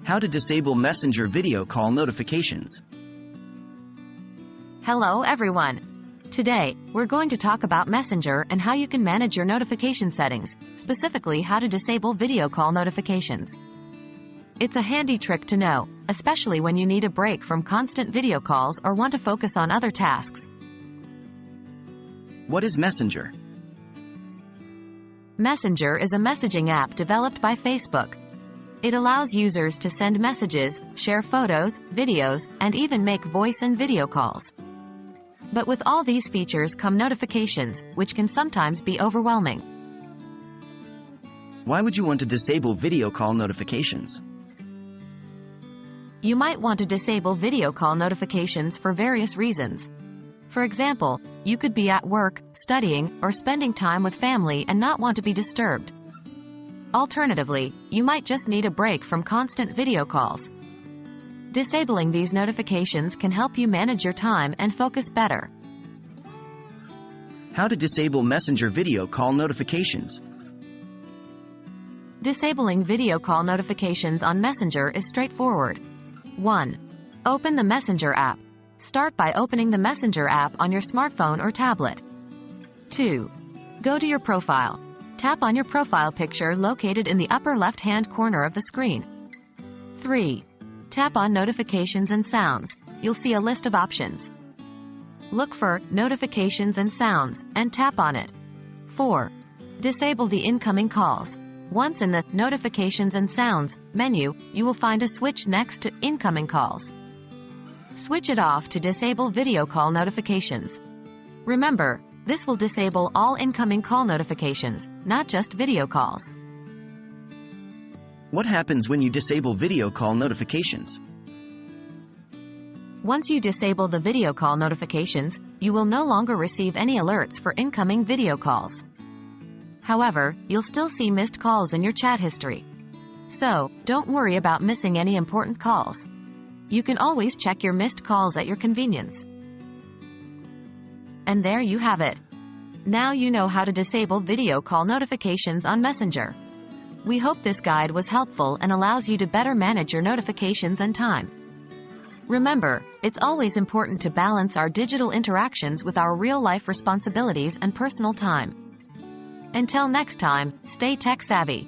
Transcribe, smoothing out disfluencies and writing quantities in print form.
How to disable Messenger video call notifications. Hello everyone. Today, we're going to talk about Messenger and how you can manage your notification settings, specifically how to disable video call notifications. It's a handy trick to know, especially when you need a break from constant video calls or want to focus on other tasks. What is Messenger? Messenger is a messaging app developed by Facebook. It allows users to send messages, share photos, videos, and even make voice and video calls. But with all these features come notifications, which can sometimes be overwhelming. Why would you want to disable video call notifications? You might want to disable video call notifications for various reasons. For example, you could be at work, studying, or spending time with family and not want to be disturbed. Alternatively, you might just need a break from constant video calls. Disabling these notifications can help you manage your time and focus better. How to disable Messenger video call notifications. Disabling video call notifications on Messenger is straightforward. 1. Open the Messenger app. Start by opening the Messenger app on your smartphone or tablet. 2. Go to your profile. Tap on your profile picture located in the upper left-hand corner of the screen. 3. Tap on Notifications and Sounds. You'll see a list of options. Look for Notifications and Sounds and tap on it. 4. Disable the incoming calls. Once in the Notifications and Sounds menu, you will find a switch next to Incoming Calls. Switch it off to disable video call notifications. Remember, this will disable all incoming call notifications, not just video calls. What happens when you disable video call notifications? Once you disable the video call notifications, you will no longer receive any alerts for incoming video calls. However, you'll still see missed calls in your chat history. So, don't worry about missing any important calls. You can always check your missed calls at your convenience. And there you have it. Now you know how to disable video call notifications on Messenger. We hope this guide was helpful and allows you to better manage your notifications and time. Remember, it's always important to balance our digital interactions with our real-life responsibilities and personal time. Until next time, stay tech-savvy.